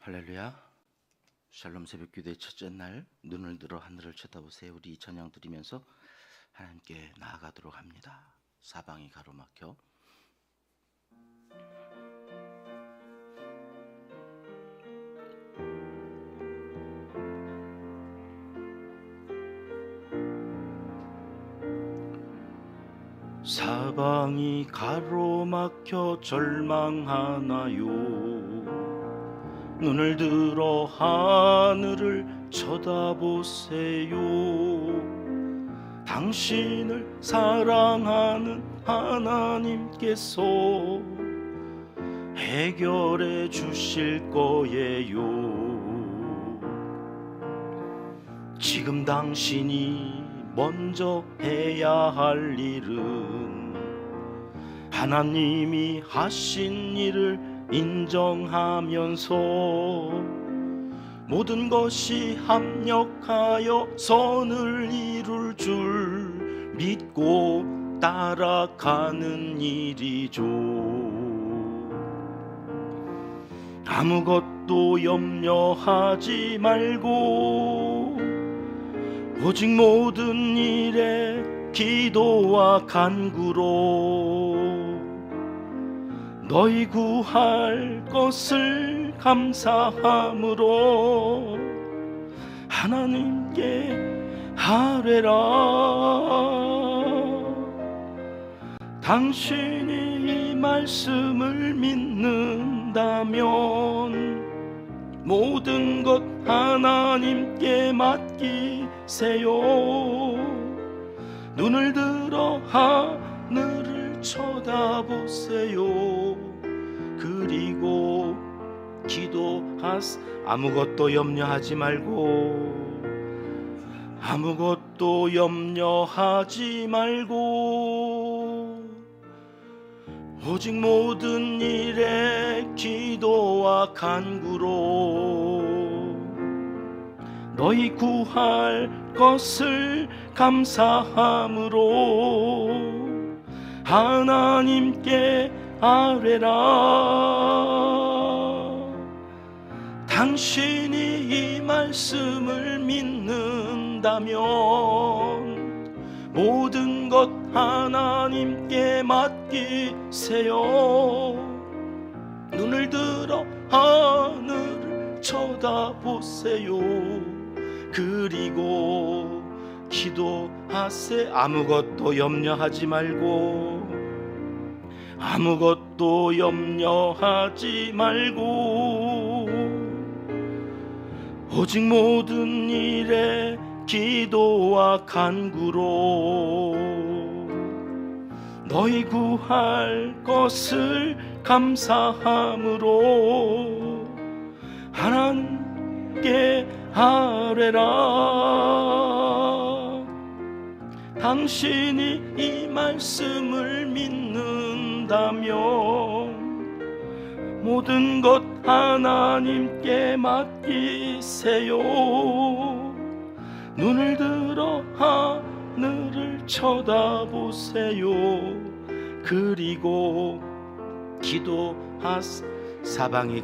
할렐루야. 샬롬 새벽기도의 첫째 날, 눈을 들어 하늘을 쳐다보세요. 우리 찬양 드리면서 하나님께 나아가도록 합니다. 사방이 가로막혀 사방이 가로막혀 절망하나요. 눈을 들어 하늘을 쳐다보세요. 당신을 사랑하는 하나님께서 해결해 주실 거예요. 지금 당신이 먼저 해야 할 일은 하나님이 하신 일을 인정하면서 모든 것이 합력하여 선을 이룰 줄 믿고 따라가는 일이죠. 아무것도 염려하지 말고 오직 모든 일에 기도와 간구로 너희 구할 것을 감사함으로 하나님께 아뢰라. 당신이 이 말씀을 믿는다면 모든 것 하나님께 맡기세요. 눈을 들어 하늘을 쳐다보세요. 그리고 기도하세요. 아무것도 염려하지 말고 아무것도 염려하지 말고 오직 모든 일에 기도와 간구로 너희 구할 것을 감사함으로 하나님께 아뢰라. 당신이 이 말씀을 믿는다면 모든 것 하나님께 맡기세요. 눈을 들어 하늘을 쳐다보세요. 그리고 기도하세요. 아무것도 염려하지 말고 아무것도 염려하지 말고 오직 모든 일에 기도와 간구로 너희 구할 것을 감사함으로 하나님께 아뢰라. 당신이 이 말씀을 믿는다면 모든 것 하나님께 맡기세요. 눈을 들어 하늘을 쳐다보세요. 그리고 기도하세요. 사방이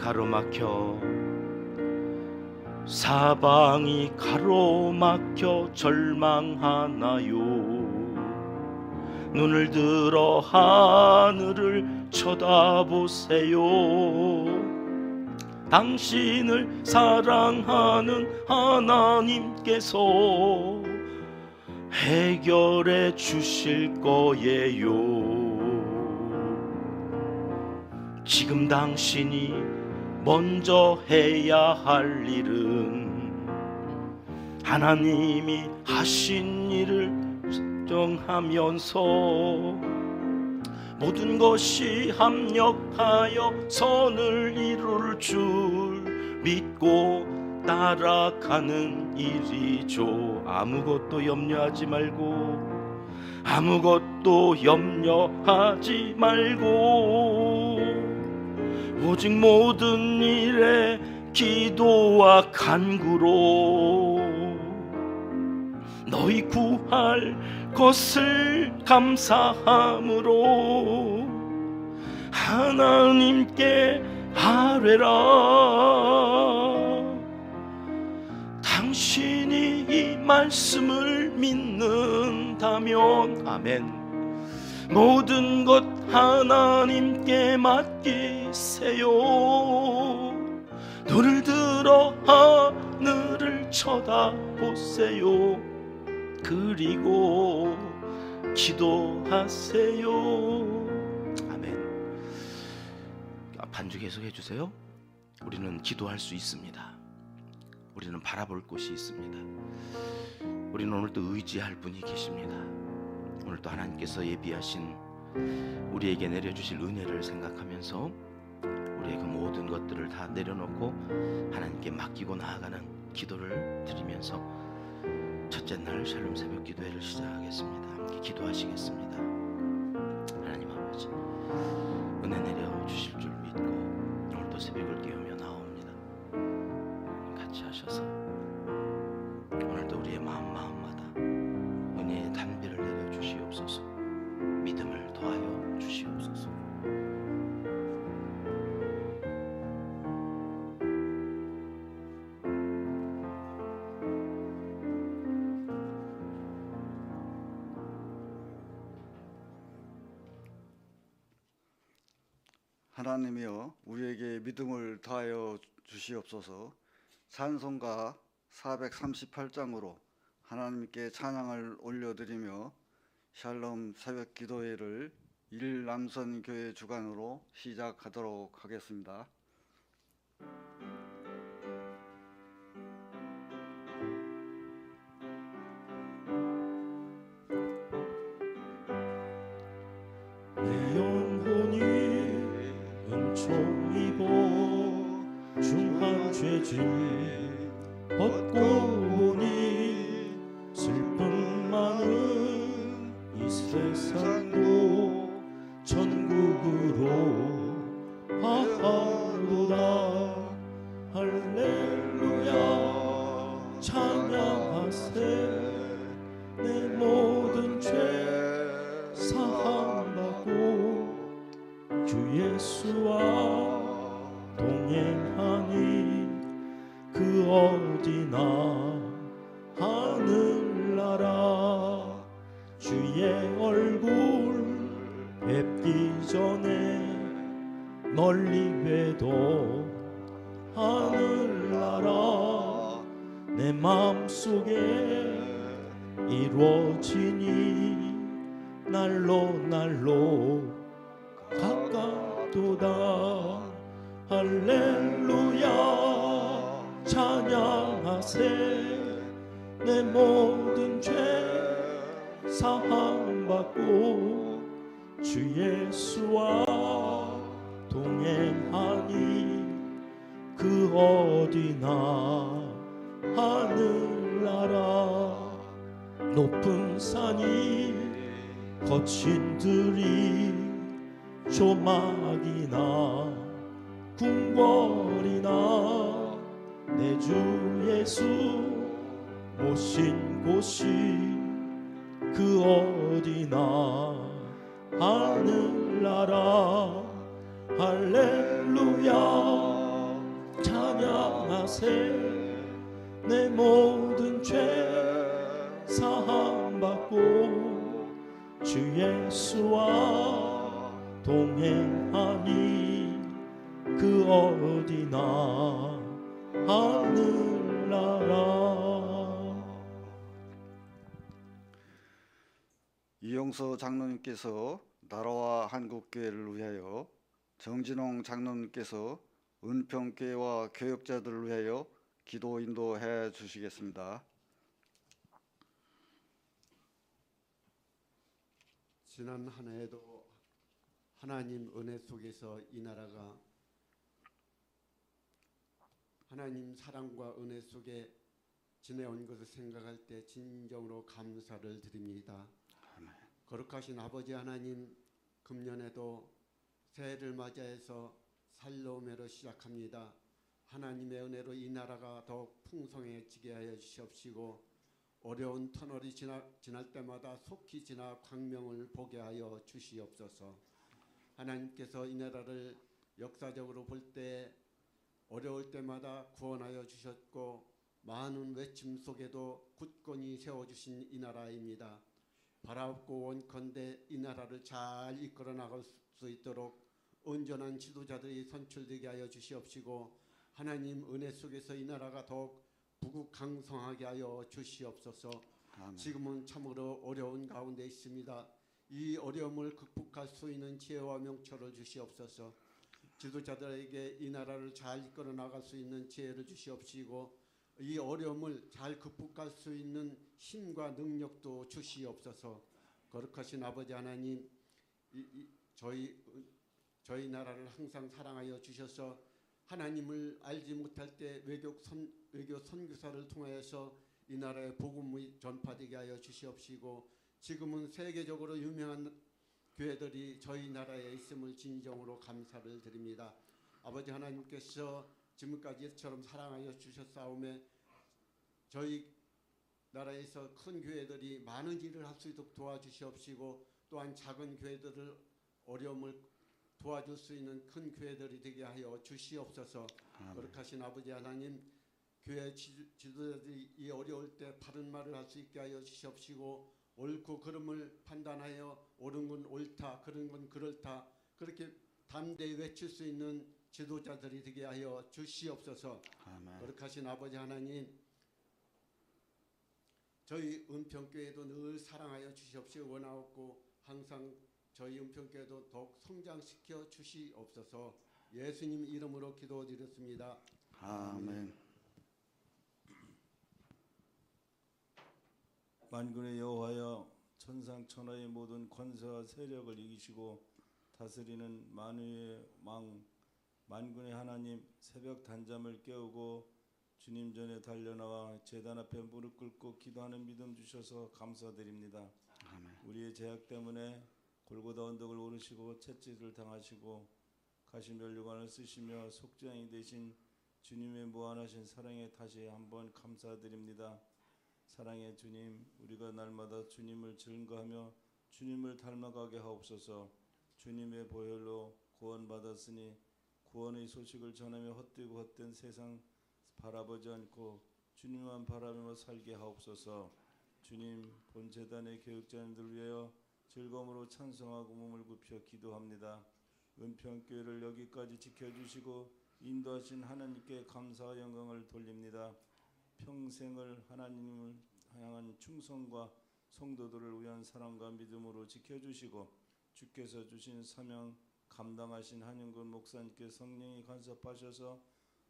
가로막혀 절망하나요. 눈을 들어 하늘을 쳐다보세요. 당신을 사랑하는 하나님께서 해결해 주실 거예요. 지금 당신이 먼저 해야 할 일은 하나님이 하신 일을 인정하면서 모든 것이 합력하여 선을 이룰 줄 믿고 따라가는 일이죠. 아무것도 염려하지 말고 아무것도 염려하지 말고 오직 모든 일에 기도와 간구로 너희 구할 것을 감사함으로 하나님께 하뢰라. 당신이 이 말씀을 믿는다면 아멘. 모든 것 하나님께 맡기세요. 눈을 들어 하늘을 쳐다보세요. 그리고 기도하세요. 아멘. 반주 계속 해주세요. 우리는 기도할 수 있습니다. 우리는 바라볼 곳이 있습니다. 우리는 오늘 또 의지할 분이 계십니다. 오늘 또 하나님께서 예비하신 우리에게 내려주실 은혜를 생각하면서 우리의 그 모든 것들을 다 내려놓고 하나님께 맡기고 나아가는 기도를 드리면서 첫째 날 샬롬 새벽 기도회를 시작하겠습니다. 함께 기도하시겠습니다. 하나님 아버지, 은혜 내려주실 줄 믿고 오늘도 새벽을 깨우며 나옵니다. 같이 하셔서 오늘도 우리의 마음마다 은혜의 단비를 내려주시옵소서. 믿음을 더하여 주시옵소서. 하나님이여, 우리에게 믿음을 더하여 주시옵소서. 찬송가 438장으로 하나님께 찬양을 올려드리며 샬롬 새벽 기도회를 일남선교회 주관으로 시작하도록 하겠습니다. 내 영혼이 은총입어 중한 죄짐 벗고 보니 슬픔 많은 이 세상도 천국으로 화하도다. 할렐루야 찬양하세. 내 모든 죄 사함받고 주 예수와 동행하니 그 어디나 하늘나라. 주의 얼굴 뵙기 전에 멀리 봬도 하늘나라. 내 마음속에 이루어지니 날로 날로 가깝도다. 할렐루야 찬양하세. 내 모든 죄 사함받고 주 예수와 동행하니 그 어디나 하늘나라. 높은 산이 거친 들이 조막이나 궁궐이나 내 주 예수 모신 곳이 그 어디나 하늘나라. 할렐루야 찬양하세. 내 모든 죄 사함받고 주 예수와 동행하니 그 어디나 하늘나라. 이용서 장로님께서 나라와 한국교회를 위하여, 정진홍 장로님께서 은평교회와 교역자들을 위하여 기도 인도해 주시겠습니다. 지난 한 해에도 하나님 은혜 속에서 이 나라가 하나님 사랑과 은혜 속에 지내온 것을 생각할 때 진정으로 감사를 드립니다. 거룩하신 아버지 하나님, 금년에도 새해를 맞이해서 살로메로 시작합니다. 하나님의 은혜로 이 나라가 더욱 풍성해지게 하여 주시옵시고, 어려운 터널이 지날 때마다 속히 지나 광명을 보게 하여 주시옵소서. 하나님께서 이 나라를 역사적으로 볼 때 어려울 때마다 구원하여 주셨고 많은 외침 속에도 굳건히 세워주신 이 나라입니다. 바라옵고 원컨대 이 나라를 잘 이끌어 나갈 수 있도록 온전한 지도자들이 선출되게 하여 주시옵시고 하나님 은혜 속에서 이 나라가 더욱 부국강성하게 하여 주시옵소서. 아멘. 지금은 참으로 어려운 가운데 있습니다. 이 어려움을 극복할 수 있는 지혜와 명철을 주시옵소서. 지도자들에게 이 나라를 잘 이끌어 나갈 수 있는 지혜를 주시옵시고 이 어려움을 잘 극복할 수 있는 힘과 능력도 주시옵소서. 거룩하신 아버지 하나님, 저희 나라를 항상 사랑하여 주셔서 하나님을 알지 못할 때 외교 선교사를 통하여서 이 나라의 복음이 전파되게 하여 주시옵시고 지금은 세계적으로 유명한 교회들이 저희 나라에 있음을 진정으로 감사를 드립니다. 아버지 하나님께서 지금까지처럼 사랑하여 주셨사오매 저희 나라에서 큰 교회들이 많은 일을 할 수 있도록 도와주시옵시고 또한 작은 교회들을 어려움을 도와줄 수 있는 큰 교회들이 되게 하여 주시옵소서. 거룩하신 아버지 하나님, 교회 지도자들이 이 어려울 때 바른 말을 할 수 있게 하여 주시옵시고 옳고 그름을 판단하여 옳은 건 옳다, 그런 건 그렇다 그렇게 담대히 외칠 수 있는 지도자들이 되게 하여 주시옵소서. 아멘. 거룩하신 아버지 하나님, 저희 은평교회도 늘 사랑하여 주시옵시고 원하옵고 항상 저희 은평교회도 더욱 성장시켜 주시옵소서. 예수님 이름으로 기도드렸습니다. 아멘. 만군의 여호와여, 천상천하의 모든 권세와 세력을 이기시고 다스리는 만유의 왕 만군의 하나님, 새벽 단잠을 깨우고 주님 전에 달려나와 제단 앞에 무릎 꿇고 기도하는 믿음 주셔서 감사드립니다. 아멘. 우리의 죄악 때문에 골고다 언덕을 오르시고 채찍을 당하시고 가시면류관을 쓰시며 속죄양이 되신 주님의 무한하신 사랑에 다시 한번 감사드립니다. 사랑의 주님, 우리가 날마다 주님을 증거하며 주님을 닮아가게 하옵소서. 주님의 보혈로 구원받았으니 구원의 소식을 전하며 헛되고 헛된 세상 바라보지 않고 주님만 바라며 살게 하옵소서. 주님, 본 재단의 교육자님들 위하여 즐거움으로 찬송하고 몸을 굽혀 기도합니다. 은평교회를 여기까지 지켜주시고 인도하신 하나님께 감사와 영광을 돌립니다. 평생을 하나님을 향한 충성과 성도들을 위한 사랑과 믿음으로 지켜주시고 주께서 주신 사명 감당하신 한영근 목사님께 성령이 간섭하셔서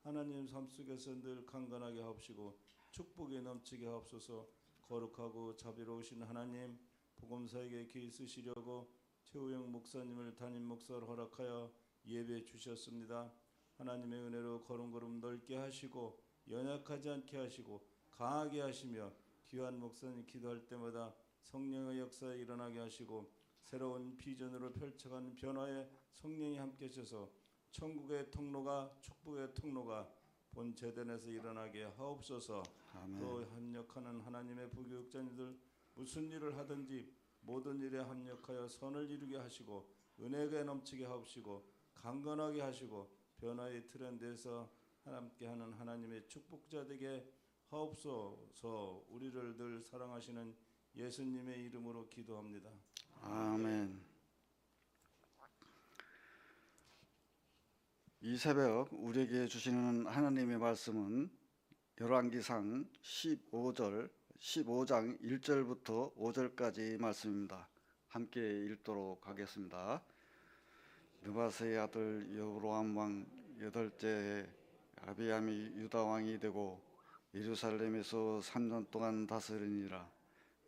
하나님 삶 속에서 늘 강건하게 하옵시고 축복에 넘치게 하옵소서. 거룩하고 자비로우신 하나님, 복음사에게 귀 쓰시려고 최우영 목사님을 담임 목사로 허락하여 예배 주셨습니다. 하나님의 은혜로 걸음걸음 넓게 하시고 연약하지 않게 하시고 강하게 하시며 귀한 목사님 기도할 때마다 성령의 역사에 일어나게 하시고 새로운 비전으로 펼쳐가는 변화에 성령이 함께 하셔서 천국의 통로가 축복의 통로가 본 재단에서 일어나게 하옵소서. 아멘. 또 협력하는 하나님의 부교육자님들 무슨 일을 하든지 모든 일에 합력하여 선을 이루게 하시고 은혜가 넘치게 하옵시고 강건하게 하시고 변화의 트렌드에서 함께하는 하나님의 축복자 되게 하옵소서. 우리를 늘 사랑하시는 예수님의 이름으로 기도합니다. 아멘. 이 새벽 우리에게 주시는 하나님의 말씀은 열왕기상 15장 1절부터 5절까지 말씀입니다. 함께 읽도록 하겠습니다. 느바세의 아들 여로보암 왕 8째 아비암이 유다 왕이 되고 예루살렘에서 3년 동안 다스리니라.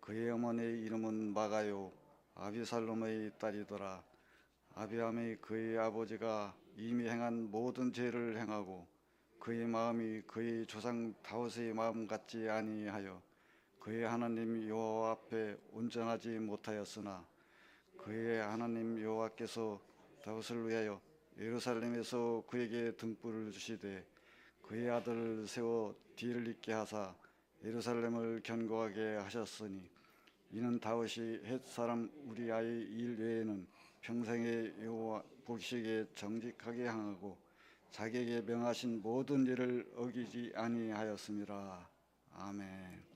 그의 어머니의 이름은 마가요 아비살롬의 딸이더라. 아비암이 그의 아버지가 이미 행한 모든 죄를 행하고 그의 마음이 그의 조상 다윗의 마음 같지 아니하여 그의 하나님 여호와 앞에 온전하지 못하였으나 그의 하나님 여호와께서 다윗을 위하여 예루살렘에서 그에게 등불을 주시되 그의 아들을 세워 뒤를 잇게 하사 예루살렘을 견고하게 하셨으니 이는 다윗이 헷 사람 우리아의 일 외에는 평생의 여호와 보시기에 정직하게 행하고 자기에게 명하신 모든 일을 어기지 아니하였음이라. 아멘.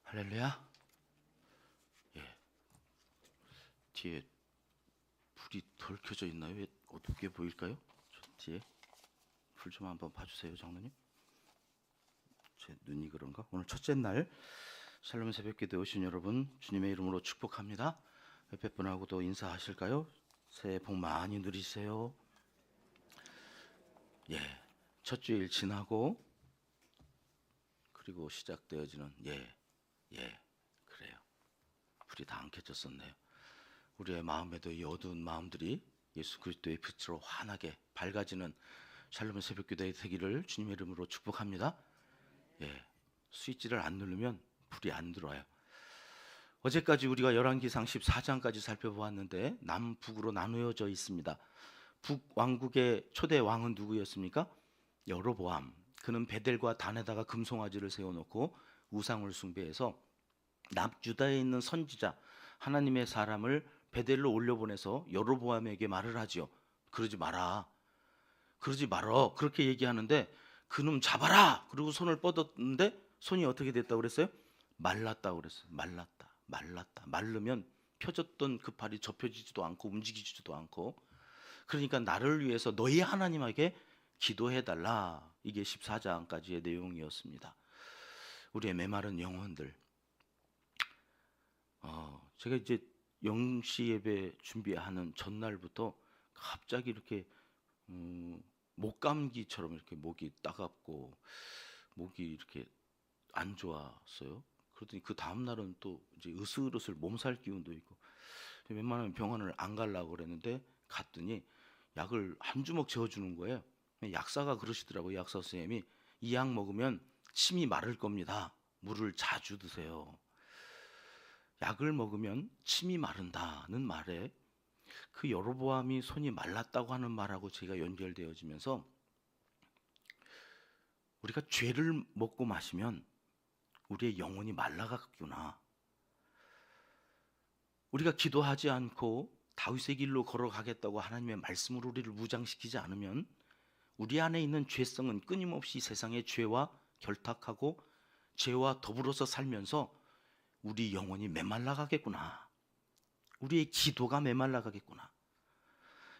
할렐루야. 예. 뒤에 불이 덜 켜져 있나요? 왜 어둡게 보일까요? 저 뒤에 불 좀 한번 봐주세요, 장로님. 제 눈이 그런가? 오늘 첫째 날 샬롬 새벽기도에 오신 여러분 주님의 이름으로 축복합니다. 옆에 분하고도 인사하실까요? 새해 복 많이 누리세요. 예, 첫 주일 지나고 그리고 시작되어지는 그래요. 불이 다 안 켜졌었네요. 우리의 마음에도 이 어두운 마음들이 예수 그리스도의 빛으로 환하게 밝아지는 샬롬 새벽기도의 되기를 주님의 이름으로 축복합니다. 예, 스위치를 안 누르면 불이 안 들어와요. 어제까지 우리가 열왕기상 14장까지 살펴보았는데 남북으로 나누어져 있습니다. 북왕국의 초대 왕은 누구였습니까? 여로보암. 그는 베델과 단에다가 금송아지를 세워놓고 우상을 숭배해서 남유다에 있는 선지자 하나님의 사람을 베델로 올려보내서 여로보암에게 말을 하지요. 그러지 마라. 그러지 말어. 그렇게 얘기하는데 그놈 잡아라. 그리고 손을 뻗었는데 손이 어떻게 됐다고 그랬어요? 말랐다고 그랬어요. 말랐다. 마르면 펴졌던 그 팔이 접혀지지도 않고 움직이지도 않고, 그러니까 나를 위해서 너희 하나님에게 기도해달라. 이게 14장까지의 내용이었습니다. 우리의 메마른 영혼들. 제가 이제 영시 예배 준비하는 전날부터 갑자기 이렇게 목감기처럼 이렇게 목이 따갑고 목이 이렇게 안 좋았어요. 그러더니 그 다음 날은 또 이제 으슬으슬 몸살 기운도 있고, 웬만하면 병원을 안 가려고 그랬는데 갔더니 약을 한 주먹 재워주는 거예요. 약사가 그러시더라고요. 약사 선생님이 이 약 먹으면 침이 마를 겁니다. 물을 자주 드세요. 약을 먹으면 침이 마른다는 말에 그 여로보암이 손이 말랐다고 하는 말하고 제가 연결되어지면서 우리가 죄를 먹고 마시면 우리의 영혼이 말라갔구나. 우리가 기도하지 않고 다윗의 길로 걸어가겠다고 하나님의 말씀으로 우리를 무장시키지 않으면 우리 안에 있는 죄성은 끊임없이 세상의 죄와 결탁하고 죄와 더불어서 살면서 우리 영혼이 메말라가겠구나. 우리의 기도가 메말라가겠구나.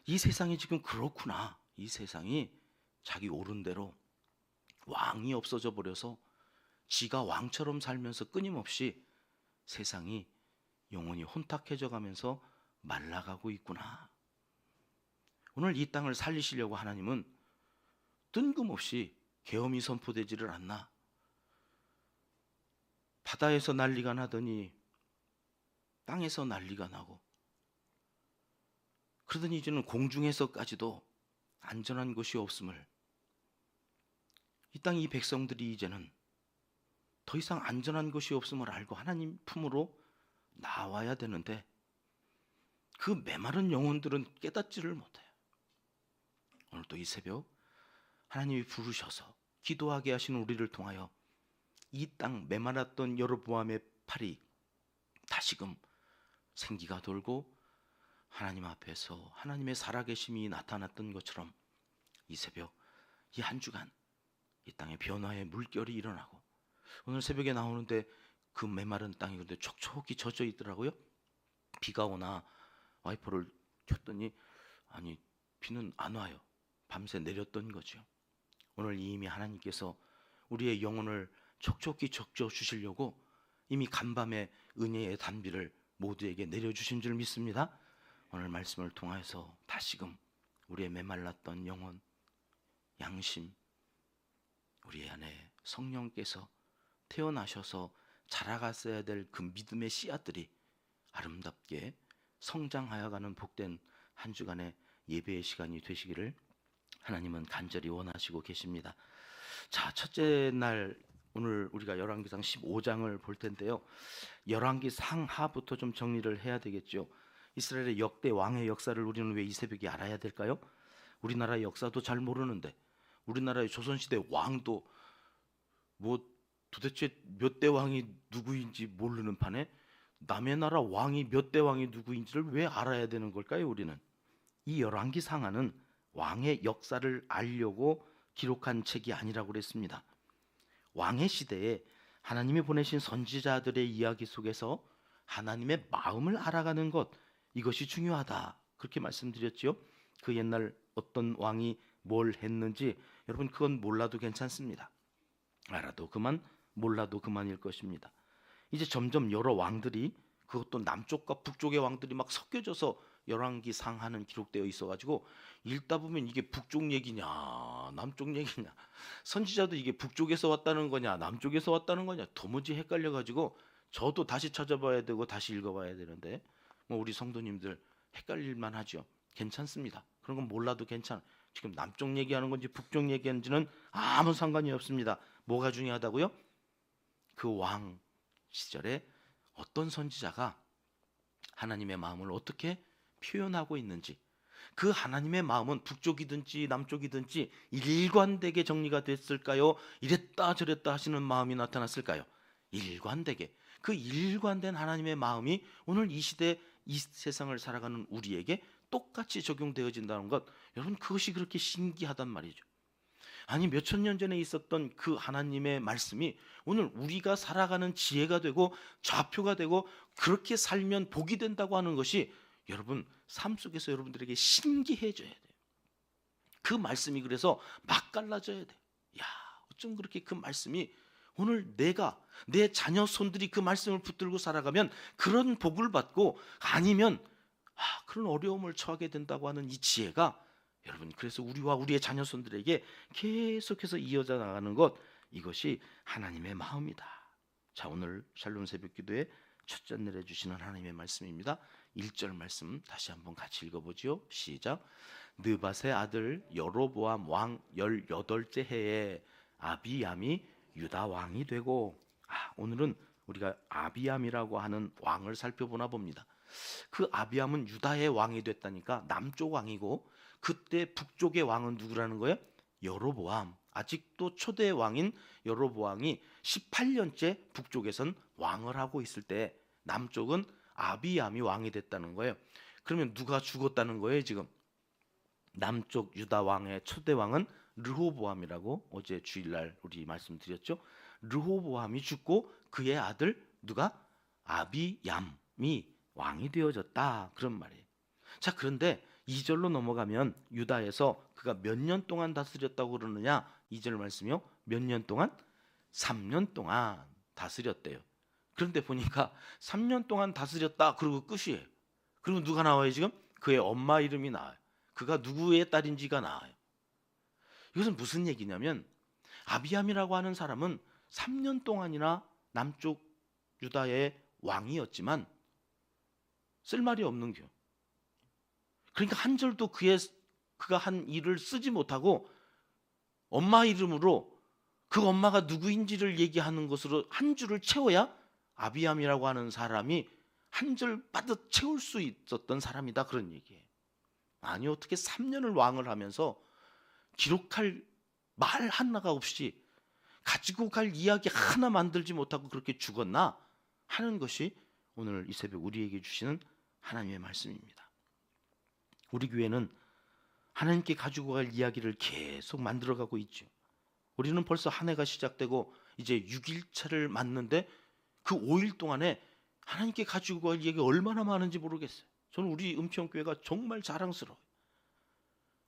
이 세상이 지금 그렇구나. 이 세상이 자기 옳은 대로 왕이 없어져 버려서 지가 왕처럼 살면서 끊임없이 세상이 영혼이 혼탁해져 가면서 말라가고 있구나. 오늘 이 땅을 살리시려고 하나님은 뜬금없이 계엄이 선포되지를 않나. 바다에서 난리가 나더니 땅에서 난리가 나고, 그러더니 이제는 공중에서까지도 안전한 곳이 없음을, 이 땅 이 백성들이 이제는 더 이상 안전한 곳이 없음을 알고 하나님 품으로 나와야 되는데 그 메마른 영혼들은 깨닫지를 못해요. 오늘 또 이 새벽 하나님이 부르셔서 기도하게 하신 우리를 통하여 이 땅 메말랐던 여로보암의 팔이 다시금 생기가 돌고 하나님 앞에서 하나님의 살아계심이 나타났던 것처럼 이 새벽, 이 한 주간 이 땅에 변화의 물결이 일어나고, 오늘 새벽에 나오는데 그 메마른 땅이 그런데 촉촉히 젖어 있더라고요. 비가 오나 와이퍼를 켰더니 아니 비는 안 와요. 밤새 내렸던 거죠. 오늘 이미 하나님께서 우리의 영혼을 촉촉히 적셔 주시려고 이미 간밤에 은혜의 단비를 모두에게 내려주신 줄 믿습니다. 오늘 말씀을 통해서 다시금 우리의 메말랐던 영혼, 양심, 우리 안에 성령께서 태어나셔서 자라갔어야 될 그 믿음의 씨앗들이 아름답게 성장하여가는 복된 한 주간의 예배의 시간이 되시기를 하나님은 간절히 원하시고 계십니다. 자, 첫째 날 오늘 우리가 열왕기상 15장을 볼 텐데요. 열왕기 상하부터 좀 정리를 해야 되겠죠. 이스라엘의 역대 왕의 역사를 우리는 왜 이 새벽에 알아야 될까요? 우리나라의 역사도 잘 모르는데, 우리나라의 조선시대 왕도 뭐 도대체 몇 대 왕이 누구인지 모르는 판에 남의 나라 왕이 몇 대 왕이 누구인지를 왜 알아야 되는 걸까요? 우리는 이 열왕기 상하는 왕의 역사를 알려고 기록한 책이 아니라고 그랬습니다. 왕의 시대에 하나님이 보내신 선지자들의 이야기 속에서 하나님의 마음을 알아가는 것, 이것이 중요하다, 그렇게 말씀드렸죠. 그 옛날 어떤 왕이 뭘 했는지 여러분 그건 몰라도 괜찮습니다. 알아도 그만, 몰라도 그만일 것입니다. 이제 점점 여러 왕들이, 그것도 남쪽과 북쪽의 왕들이 막 섞여져서 열왕기 상하는 기록되어 있어가지고 읽다 보면 이게 북쪽 얘기냐 남쪽 얘기냐, 선지자도 이게 북쪽에서 왔다는 거냐 남쪽에서 왔다는 거냐 도무지 헷갈려가지고 저도 다시 찾아봐야 되고 다시 읽어봐야 되는데, 뭐 우리 성도님들 헷갈릴만 하죠. 괜찮습니다. 그런 건 몰라도 괜찮아. 지금 남쪽 얘기하는 건지 북쪽 얘기하는지는 아무 상관이 없습니다. 뭐가 중요하다고요? 그 왕 시절에 어떤 선지자가 하나님의 마음을 어떻게 표현하고 있는지, 그 하나님의 마음은 북쪽이든지 남쪽이든지 일관되게 정리가 됐을까요? 이랬다 저랬다 하시는 마음이 나타났을까요? 일관되게. 그 일관된 하나님의 마음이 오늘 이 시대 이 세상을 살아가는 우리에게 똑같이 적용되어진다는 것, 여러분 그것이 그렇게 신기하단 말이죠. 아니 몇천 년 전에 있었던 그 하나님의 말씀이 오늘 우리가 살아가는 지혜가 되고 좌표가 되고 그렇게 살면 복이 된다고 하는 것이 여러분 삶 속에서 여러분들에게 신기해져야 돼요. 그 말씀이 그래서 맛깔나져야 돼. 야, 어쩜 그렇게 그 말씀이 오늘 내가 내 자녀 손들이 그 말씀을 붙들고 살아가면 그런 복을 받고, 아니면 그런 어려움을 처하게 된다고 하는 이 지혜가 여러분 그래서 우리와 우리의 자녀 손들에게 계속해서 이어져 나가는 것, 이것이 하나님의 마음이다. 자, 오늘 샬롬 새벽기도에 첫째 날 해주시는 하나님의 말씀입니다. 1절 말씀 다시 한번 같이 읽어보죠. 시작. 느밧의 아들 여로보암 왕 18째 해에 아비암이 유다 왕이 되고, 오늘은 우리가 아비암이라고 하는 왕을 살펴보나 봅니다. 그 아비암은 유다의 왕이 됐다니까 남쪽 왕이고, 그때 북쪽의 왕은 누구라는 거예요? 여로보암. 아직도 초대 왕인 여로보암이 18년째 북쪽에선 왕을 하고 있을 때 남쪽은 아비암이 왕이 됐다는 거예요. 그러면 누가 죽었다는 거예요? 지금 남쪽 유다 왕의 초대 왕은 르호보암이라고 어제 주일날 우리 말씀드렸죠. 르호보암이 죽고 그의 아들 누가? 아비얌이 왕이 되어졌다, 그런 말이에요. 자, 그런데 2절로 넘어가면 유다에서 그가 몇 년 동안 다스렸다고 그러느냐? 2절 말씀이요. 몇 년 동안? 3년 동안 다스렸대요. 그런데 보니까 3년 동안 다스렸다 그러고 끝이에요. 그리고 누가 나와요 지금? 그의 엄마 이름이 나와요. 그가 누구의 딸인지가 나와요. 이것은 무슨 얘기냐면 아비암이라고 하는 사람은 3년 동안이나 남쪽 유다의 왕이었지만 쓸말이 없는 겨. 그러니까 한 절도 그가 한 일을 쓰지 못하고 엄마 이름으로 그 엄마가 누구인지를 얘기하는 것으로 한 줄을 채워야 아비암이라고 하는 사람이 한 줄 빠듯 채울 수 있었던 사람이다, 그런 얘기예요. 아니 어떻게 3년을 왕을 하면서 기록할 말 하나가 없이 가지고 갈 이야기 하나 만들지 못하고 그렇게 죽었나 하는 것이 오늘 이 새벽 우리에게 주시는 하나님의 말씀입니다. 우리 교회는 하나님께 가지고 갈 이야기를 계속 만들어가고 있죠. 우리는 벌써 한 해가 시작되고 이제 6일차를 맞는데 그 5일 동안에 하나님께 가지고 갈 이야기가 얼마나 많은지 모르겠어요. 저는 우리 은평교회가 정말 자랑스러워요.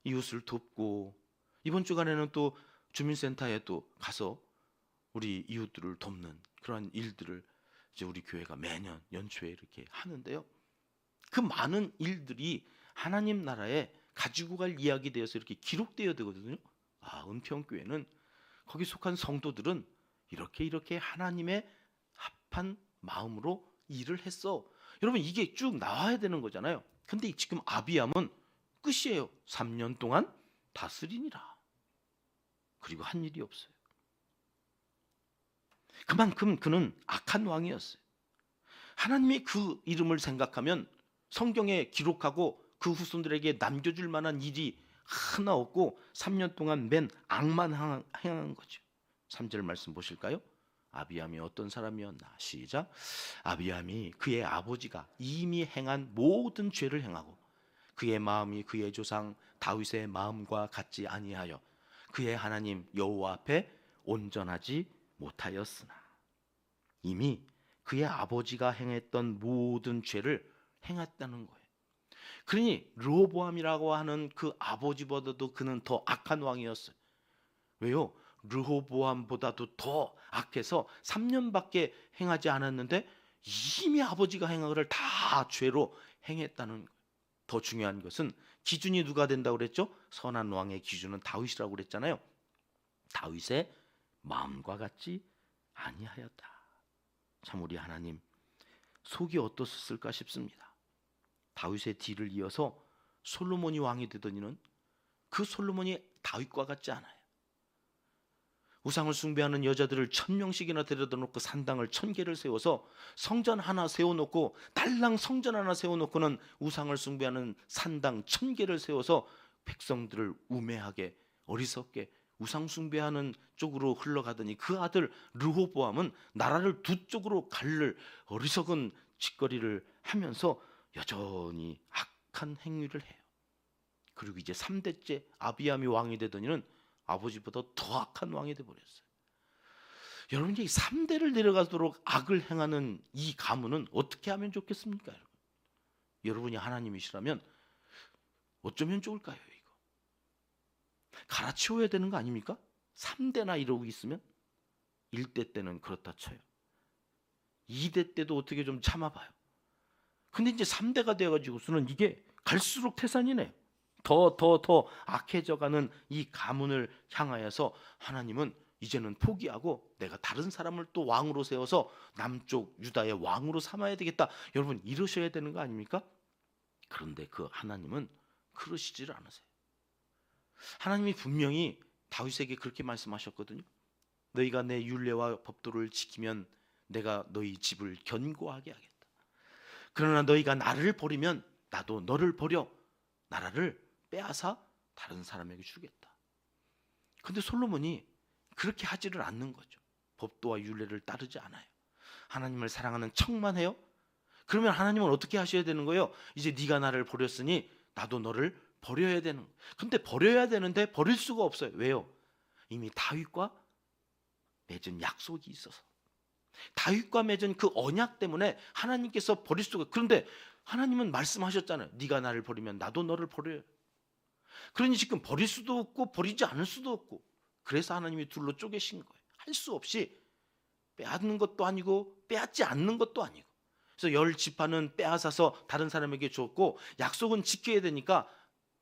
이웃을 돕고, 이번 주간에는 또 주민센터에 또 가서 우리 이웃들을 돕는 그런 일들을 이제 우리 교회가 매년 연초에 이렇게 하는데요. 그 많은 일들이 하나님 나라에 가지고 갈 이야기 되어서 이렇게 기록되어야 되거든요. 은평교회는 거기 속한 성도들은 이렇게 하나님의 합한 마음으로 일을 했어. 여러분 이게 쭉 나와야 되는 거잖아요. 근데 지금 아비암은 끝이에요. 3년 동안 다스리니라. 그리고 한 일이 없어요. 그만큼 그는 악한 왕이었어요. 하나님이 그 이름을 생각하면 성경에 기록하고 그 후손들에게 남겨줄 만한 일이 하나 없고 3년 동안 맨 악만 행한 거죠. 3절 말씀 보실까요? 아비암이 어떤 사람이었나? 시작. 아비암이 그의 아버지가 이미 행한 모든 죄를 행하고 그의 마음이 그의 조상 다윗의 마음과 같지 아니하여 그의 하나님 여호와 앞에 온전하지 못하였으나. 이미 그의 아버지가 행했던 모든 죄를 행했다는 거예요. 그러니 르호보암이라고 하는 그 아버지보다도 그는 더 악한 왕이었어요. 왜요? 르호보암보다도 더 악해서 3년밖에 행하지 않았는데 이미 아버지가 행한 것을 다 죄로 행했다는 거예요. 더 중요한 것은 기준이 누가 된다고 그랬죠? 선한 왕의 기준은 다윗이라고 그랬잖아요. 다윗의 마음과 같지 아니하였다. 참 우리 하나님 속이 어떻을까 싶습니다. 다윗의 뒤를 이어서 솔로몬이 왕이 되더니는 그 솔로몬이 다윗과 같지 않아요. 우상을 숭배하는 여자들을 1000명씩이나 데려다 놓고 산당을 1000개를 세워서 성전 하나 세워놓고 달랑 성전 하나 세워놓고는 우상을 숭배하는 산당 1000개를 세워서 백성들을 우매하게 어리석게 우상 숭배하는 쪽으로 흘러가더니 그 아들 르호보암은 나라를 두 쪽으로 갈를 어리석은 짓거리를 하면서 여전히 악한 행위를 해요. 그리고 이제 3대째 아비암이 왕이 되더니는 아버지보다 더 악한 왕이 되어버렸어요. 여러분, 이제 3대를 내려가도록 악을 행하는 이 가문은 어떻게 하면 좋겠습니까? 여러분이 하나님이시라면 어쩌면 좋을까요? 이거 갈아치워야 되는 거 아닙니까? 3대나 이러고 있으면 1대 때는 그렇다 쳐요. 2대 때도 어떻게 좀 참아봐요. 근데 이제 3대가 되어가지고서는 이게 갈수록 태산이네요. 더 악해져가는 이 가문을 향하여서 하나님은 이제는 포기하고 내가 다른 사람을 또 왕으로 세워서 남쪽 유다의 왕으로 삼아야 되겠다. 여러분, 이러셔야 되는 거 아닙니까? 그런데 그 하나님은 그러시질 않으세요. 하나님이 분명히 다윗에게 그렇게 말씀하셨거든요. 너희가 내 율례와 법도를 지키면 내가 너희 집을 견고하게 하겠다. 그러나 너희가 나를 버리면 나도 너를 버려 나라를 빼앗아 다른 사람에게 주겠다. 근데 솔로몬이 그렇게 하지를 않는 거죠. 법도와 율례를 따르지 않아요. 하나님을 사랑하는 척만 해요. 그러면 하나님은 어떻게 하셔야 되는 거예요? 이제 네가 나를 버렸으니 나도 너를 버려야 되는 거예요. 근데 버려야 되는데 버릴 수가 없어요. 왜요? 이미 다윗과 맺은 약속이 있어서. 다윗과 맺은 그 언약 때문에 하나님께서 버릴 수가. 그런데 하나님은 말씀하셨잖아요. 네가 나를 버리면 나도 너를 버려요. 그러니 지금 버릴 수도 없고 버리지 않을 수도 없고, 그래서 하나님이 둘로 쪼개신 거예요. 할 수 없이 빼앗는 것도 아니고 빼앗지 않는 것도 아니고. 그래서 10지파는 빼앗아서 다른 사람에게 줬고 약속은 지켜야 되니까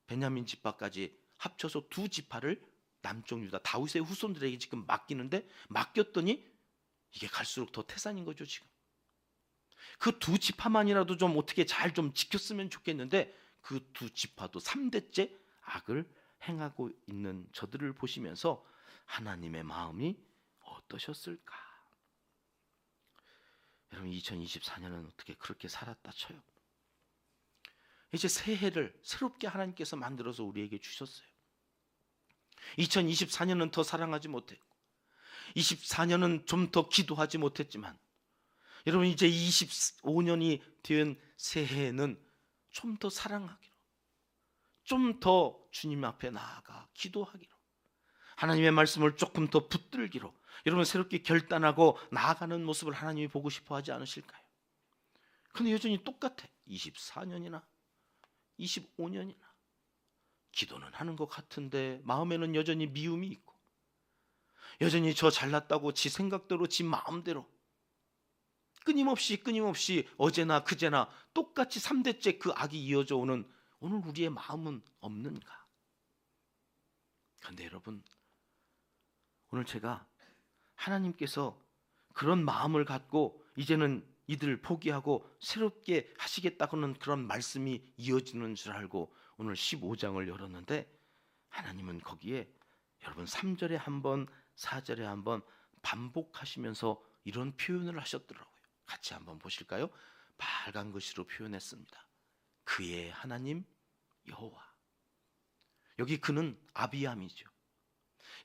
베냐민 지파까지 합쳐서 2지파를 남쪽 유다 다윗의 후손들에게 지금 맡기는데, 맡겼더니 이게 갈수록 더 태산인 거죠. 지금 그 2지파만이라도 좀 어떻게 잘 좀 지켰으면 좋겠는데 그 2지파도 3대째 악을 행하고 있는 저들을 보시면서 하나님의 마음이 어떠셨을까? 여러분, 2024년은 어떻게 그렇게 살았다 쳐요. 이제 새해를 새롭게 하나님께서 만들어서 우리에게 주셨어요. 2024년은 더 사랑하지 못했고 24년은 좀 더 기도하지 못했지만 여러분, 이제 25년이 된 새해에는 좀 더 사랑하기로, 좀 더 주님 앞에 나아가 기도하기로, 하나님의 말씀을 조금 더 붙들기로 여러분 새롭게 결단하고 나아가는 모습을 하나님이 보고 싶어 하지 않으실까요? 근데 여전히 똑같아. 24년이나 25년이나 기도는 하는 것 같은데 마음에는 여전히 미움이 있고, 여전히 저 잘났다고 지 생각대로 지 마음대로 끊임없이 어제나 그제나 똑같이 3대째 그 악이 이어져 오는 오늘 우리의 마음은 없는가? 그런데 여러분, 오늘 제가 하나님께서 그런 마음을 갖고 이제는 이들 포기하고 새롭게 하시겠다고는 그런 말씀이 이어지는 줄 알고 오늘 15장을 열었는데, 하나님은 거기에 여러분 3절에 한번 4절에 한번 반복하시면서 이런 표현을 하셨더라고요. 같이 한번 보실까요? 빨간 글씨로 표현했습니다. 그의 하나님 여호와. 여기 그는 아비암이죠.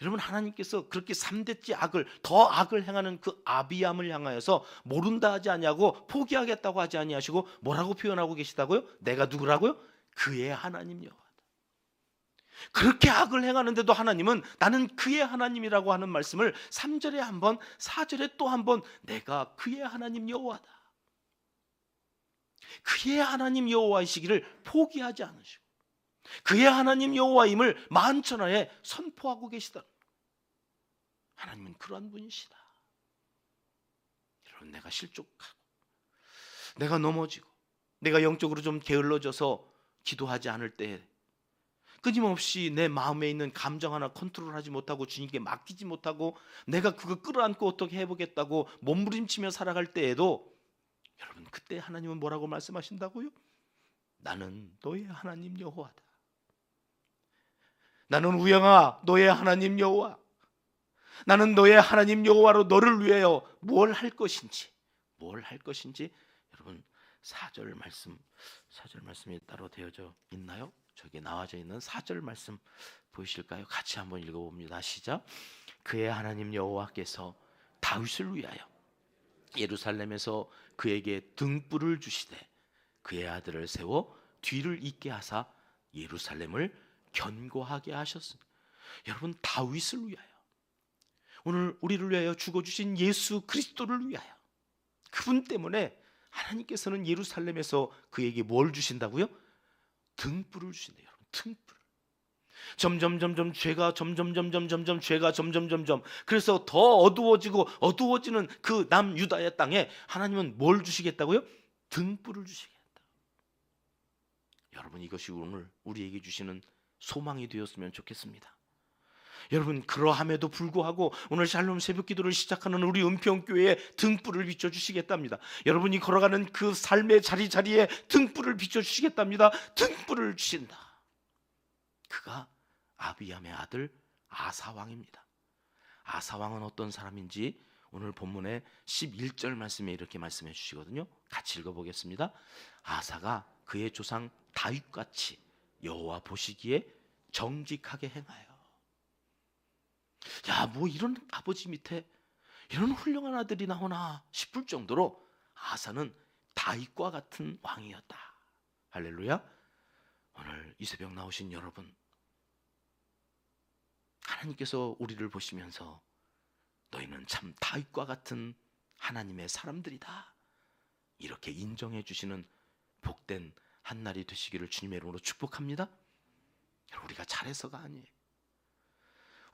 여러분, 하나님께서 그렇게 3대째 악을, 더 악을 행하는 그 아비암을 향하여서 모른다 하지 아니하고 포기하겠다고 하지 아니하시고 뭐라고 표현하고 계시다고요? 내가 누구라고요? 그의 하나님 여호와다. 그렇게 악을 행하는데도 하나님은 나는 그의 하나님이라고 하는 말씀을 3절에 한 번, 4절에 또 한 번, 내가 그의 하나님 여호와다. 그의 하나님 여호와이시기를 포기하지 않으시고 그의 하나님 여호와임을 만천하에 선포하고 계시다. 하나님은 그러한 분이시다. 여러분, 내가 실족하고 내가 넘어지고 내가 영적으로 좀 게을러져서 기도하지 않을 때, 끊임없이 내 마음에 있는 감정 하나 컨트롤하지 못하고 주님께 맡기지 못하고 내가 그거 끌어안고 어떻게 해보겠다고 몸부림치며 살아갈 때에도, 여러분, 그때 하나님은 뭐라고 말씀하신다고요? 나는 너의 하나님 여호와다. 나는 우영아 너의 하나님 여호와. 나는 너의 하나님 여호와로 너를 위하여 뭘 할 것인지 여러분, 4절 말씀이 따로 되어져 있나요? 저기 나와져 있는 4절 말씀 보이실까요? 같이 한번 읽어봅니다. 시작. 그의 하나님 여호와께서 다윗을 위하여 예루살렘에서 그에게 등불을 주시되 그의 아들을 세워 뒤를 잇게 하사 예루살렘을 견고하게 하셨습니다. 여러분, 다윗을 위하여, 오늘 우리를 위하여 죽어주신 예수 그리스도를 위하여, 그분 때문에 하나님께서는 예루살렘에서 그에게 뭘 주신다고요? 등불을 주신대요. 여러분, 등불. 점점 죄가 그래서 더 어두워지는 그 남유다의 땅에 하나님은 뭘 주시겠다고요? 등불을 주시겠다. 여러분, 이것이 오늘 우리에게 주시는 소망이 되었으면 좋겠습니다. 여러분, 그러함에도 불구하고 오늘 샬롬 새벽기도를 시작하는 우리 은평교회에 등불을 비춰주시겠답니다. 여러분이 걸어가는 그 삶의 자리자리에 등불을 비춰주시겠답니다. 등불을 주신다. 그가 아비암의 아들 아사왕입니다. 아사왕은 어떤 사람인지 오늘 본문의 11절 말씀에 이렇게 말씀해 주시거든요. 같이 읽어보겠습니다. 아사가 그의 조상 다윗같이 여호와 보시기에 정직하게 행하여. 야, 뭐 이런 아버지 밑에 이런 훌륭한 아들이 나오나 싶을 정도로 아사는 다윗과 같은 왕이었다. 할렐루야. 오늘 이 새벽 나오신 여러분, 하나님께서 우리를 보시면서 너희는 참 다윗과 같은 하나님의 사람들이다, 이렇게 인정해 주시는 복된 한날이 되시기를 주님의 이름으로 축복합니다. 우리가 잘해서가 아니에요.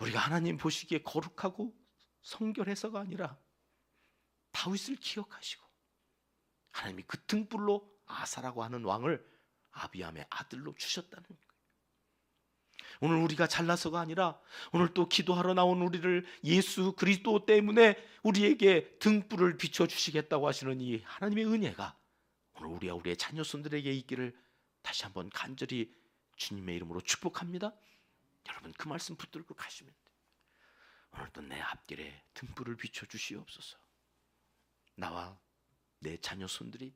우리가 하나님 보시기에 거룩하고 성결해서가 아니라 다윗을 기억하시고 하나님이 그 등불로 아사라고 하는 왕을 아비암의 아들로 주셨다는 거예요. 오늘 우리가 잘나서가 아니라 오늘 또 기도하러 나온 우리를 예수 그리스도 때문에 우리에게 등불을 비춰주시겠다고 하시는 이 하나님의 은혜가 오늘 우리와 우리의 자녀손들에게 있기를 다시 한번 간절히 주님의 이름으로 축복합니다. 여러분, 그 말씀 붙들고 가시면 돼요. 오늘도 내 앞길에 등불을 비춰주시옵소서. 나와 내 자녀손들이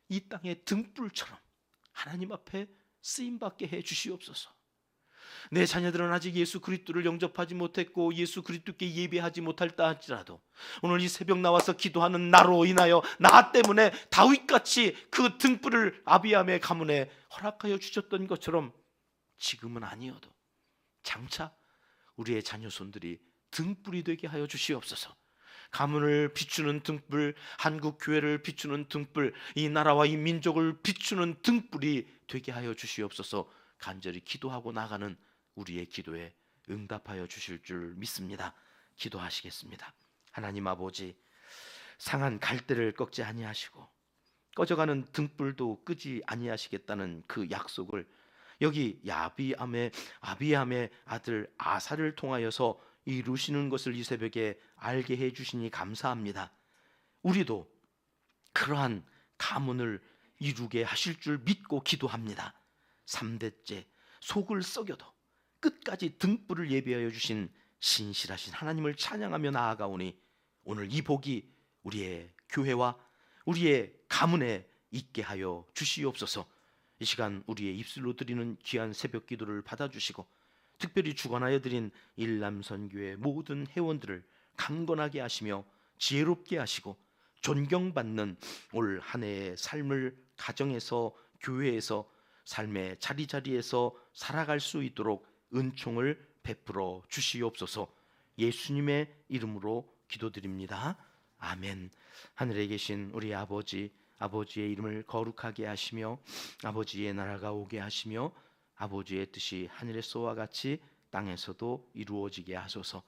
이 땅의 등불처럼 하나님 앞에 쓰임받게 해 주시옵소서. 내 자녀들은 아직 예수 그리스도를 영접하지 못했고 예수 그리스도께 예배하지 못할다 할지라도 오늘 이 새벽 나와서 기도하는 나로 인하여 나 때문에 다윗같이 그 등불을 아비암의 가문에 허락하여 주셨던 것처럼 지금은 아니어도 장차 우리의 자녀손들이 등불이 되게 하여 주시옵소서. 가문을 비추는 등불, 한국 교회를 비추는 등불, 이 나라와 이 민족을 비추는 등불이 되게 하여 주시옵소서. 간절히 기도하고 나가는 우리의 기도에 응답하여 주실 줄 믿습니다. 기도하시겠습니다. 하나님 아버지, 상한 갈대를 꺾지 아니하시고 꺼져가는 등불도 끄지 아니하시겠다는 그 약속을 여기 아비암의 아들 아사를 통하여서 이루시는 것을 이 새벽에 알게 해주시니 감사합니다. 우리도 그러한 가문을 이루게 하실 줄 믿고 기도합니다. 3대째 속을 썩여도 끝까지 등불을 예비하여 주신 신실하신 하나님을 찬양하며 나아가오니 오늘 이 복이 우리의 교회와 우리의 가문에 있게 하여 주시옵소서. 이 시간 우리의 입술로 드리는 귀한 새벽 기도를 받아주시고 특별히 주관하여 드린 일남선교회 모든 회원들을 강건하게 하시며 지혜롭게 하시고 존경받는 올 한 해의 삶을 가정에서 교회에서 삶의 자리자리에서 살아갈 수 있도록 은총을 베풀어 주시옵소서. 예수님의 이름으로 기도드립니다. 아멘. 하늘에 계신 우리 아버지, 아버지의 이름을 거룩하게 하시며 아버지의 나라가 오게 하시며 아버지의 뜻이 하늘에서와 같이 땅에서도 이루어지게 하소서.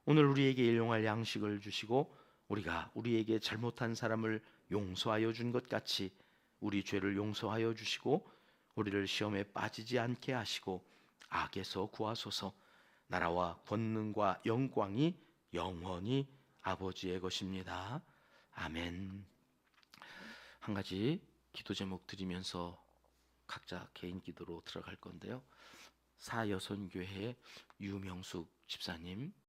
오늘 우리에게 일용할 양식을 주시고 우리가 우리에게 잘못한 사람을 용서하여 준 것 같이 우리 죄를 용서하여 주시고 우리를 시험에 빠지지 않게 하시고 악에서 구하소서. 나라와 권능과 영광이 영원히 아버지의 것입니다. 아멘. 한 가지 기도 제목 드리면서 각자 개인 기도로 들어갈 건데요. 사여선교회 유명숙 집사님,